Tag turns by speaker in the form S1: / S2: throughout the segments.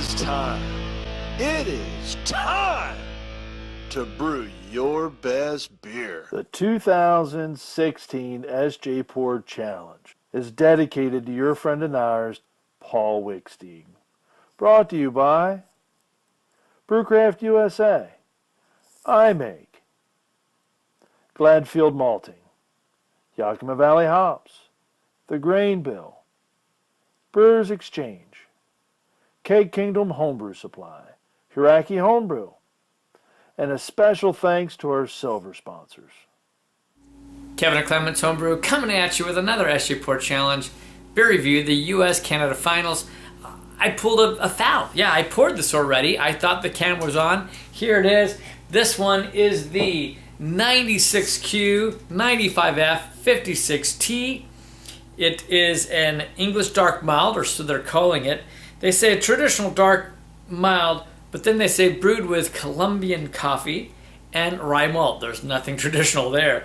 S1: is time. It is time to brew your best beer.
S2: The 2016 Sjporr Challenge is dedicated to your friend and ours, Paul Wickstein. Brought to you by Brewcraft USA, I Make, Gladfield Malting, Yakima Valley Hops, The Grain Bill, Brewers Exchange, Cake Kingdom Homebrew Supply, Hiraki Homebrew, and a special thanks to our silver sponsors.
S3: Kevin and Clements Homebrew coming at you with another Sjporr Challenge beer review, the U.S.-Canada Finals. I pulled a foul. Yeah, I poured this already. I thought the can was on. Here it is. This one is the 96Q-95F-56T. It is an English dark mild, or so they're calling it. They say a traditional dark mild, but then they say brewed with Columbian coffee and rye malt. There's nothing traditional there.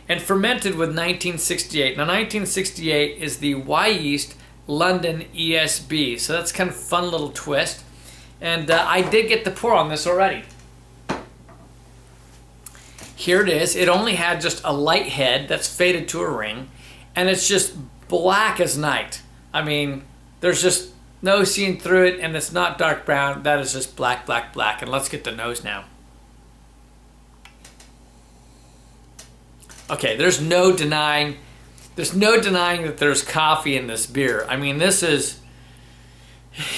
S3: And fermented with 1968. Now 1968 is the Wyeast London ESB. So that's kind of a fun little twist. And I did get the pour on this already. Here it is. It only had just a light head that's faded to a ring. And it's just black as night. I mean, there's just no seeing through it, and it's not dark brown. That is just black, black, black. And let's get the nose now. Okay, there's no denying that there's coffee in this beer. I mean, this is,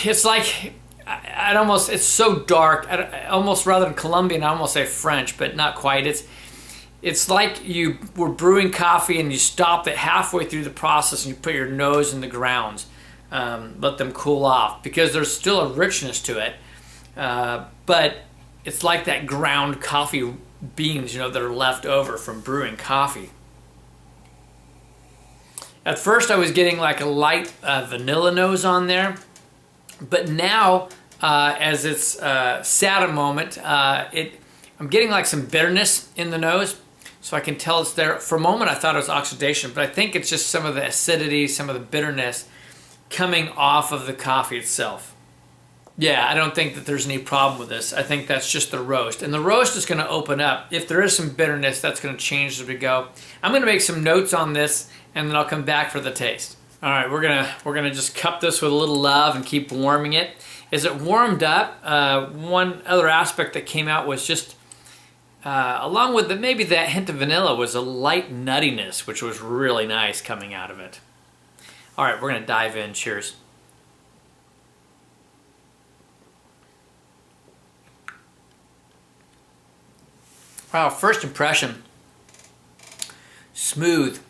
S3: it's like, it's so dark. Almost rather than Colombian, I almost say French, but not quite. It's like you were brewing coffee and you stopped it halfway through the process and you put your nose in the grounds. Let them cool off, because there's still a richness to it, but it's like that ground coffee beans, that are left over from brewing coffee. At first I was getting like a light vanilla nose on there, but now as it's sat a moment, I'm getting like some bitterness in the nose, so I can tell it's there. For a moment I thought it was oxidation, but I think it's just some of the acidity, some of the bitterness coming off of the coffee itself. Yeah, I don't think that there's any problem with this. I think that's just the roast. And the roast is going to open up. If there is some bitterness, that's going to change as we go. I'm going to make some notes on this, and then I'll come back for the taste. All right, we're gonna just cup this with a little love and keep warming it. As it warmed up, one other aspect that came out was just, along with maybe that hint of vanilla, was a light nuttiness, which was really nice coming out of it. All right, we're going to dive in. Cheers. Wow, first impression, smooth,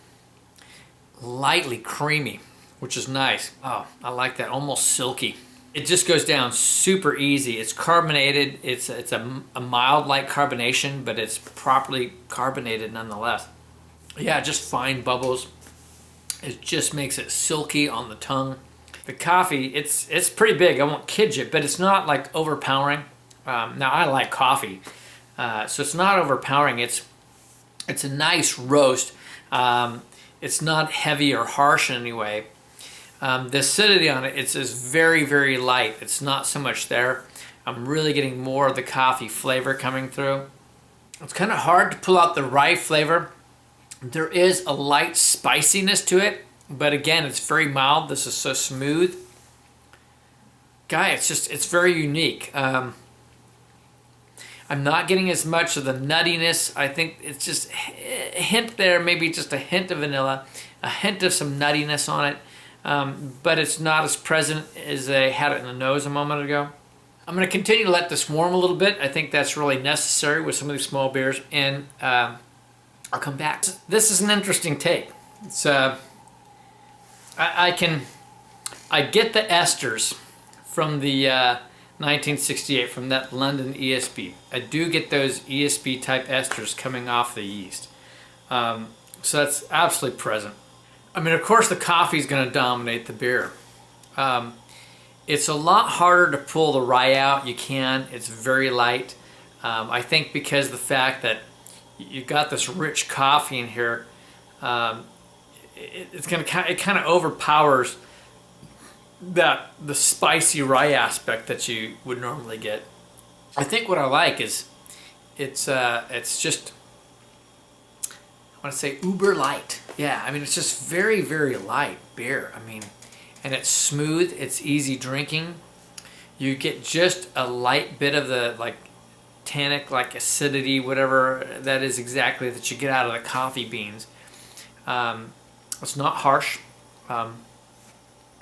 S3: lightly creamy, which is nice. Oh, I like that, almost silky. It just goes down super easy. It's carbonated. It's a mild light carbonation, but it's properly carbonated nonetheless. Yeah, just fine bubbles. It just makes it silky on the tongue. The coffee, it's pretty big, I won't kid you, but it's not like overpowering. Now I like coffee, so it's not overpowering. It's a nice roast. It's not heavy or harsh in any way. The acidity on it, it's very, very light. It's not so much there. I'm really getting more of the coffee flavor coming through. It's kind of hard to pull out the rye flavor. There is a light spiciness to it, but again, it's very mild. This is so smooth. Guy, it's very unique. I'm not getting as much of the nuttiness. I think it's just a hint there, maybe just a hint of vanilla, a hint of some nuttiness on it, but it's not as present as I had it in the nose a moment ago. I'm going to continue to let this warm a little bit. I think that's really necessary with some of these small beers, and I'll come back. This is an interesting take. It's I get the esters from the 1968, from that London ESB. I do get those ESB type esters coming off the yeast. So that's absolutely present. I mean, of course the coffee is going to dominate the beer. It's a lot harder to pull the rye out. You can. It's very light. I think because the fact that you've got this rich coffee in here, it kind of overpowers the spicy rye aspect that you would normally get. I think what I like is it's just, I want to say uber light. Yeah, I mean, it's just very, very light beer. I mean, and it's smooth, it's easy drinking. You get just a light bit of the like tannic, like acidity, whatever that is exactly that you get out of the coffee beans. It's not harsh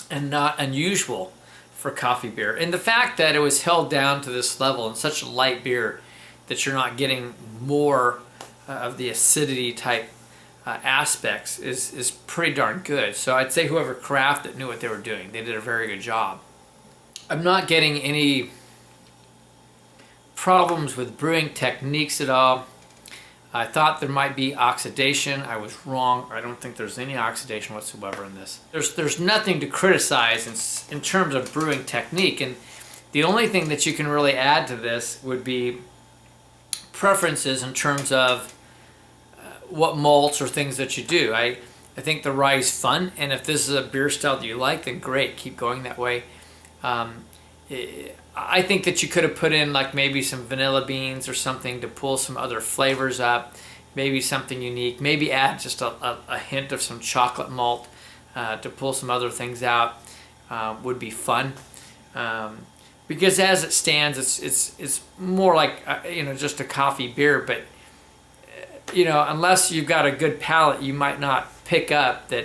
S3: and not unusual for coffee beer. And the fact that it was held down to this level in such a light beer that you're not getting more of the acidity type aspects is pretty darn good. So I'd say whoever crafted it knew what they were doing. They did a very good job. I'm not getting any problems with brewing techniques at all. I thought there might be oxidation. I was wrong. I don't think there's any oxidation whatsoever in this. There's nothing to criticize in terms of brewing technique, and the only thing that you can really add to this would be preferences in terms of what malts or things that you do. I think the rye is fun, and if this is a beer style that you like, then great, keep going that way. I think that you could have put in like maybe some vanilla beans or something to pull some other flavors up, maybe something unique, maybe add just a hint of some chocolate malt to pull some other things out would be fun. Because as it stands, it's more like just a coffee beer, but unless you've got a good palate, you might not pick up that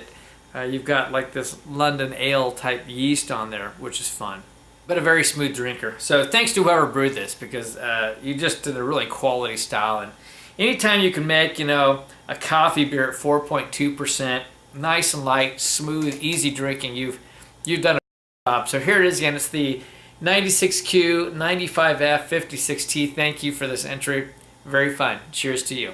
S3: you've got like this London ale type yeast on there, which is fun. But a very smooth drinker. So thanks to whoever brewed this, because you just did a really quality style. And anytime you can make, a coffee beer at 4.2%, nice and light, smooth, easy drinking, you've done a good job. So here it is again. It's the 96Q-95F-56T. Thank you for this entry. Very fun. Cheers to you.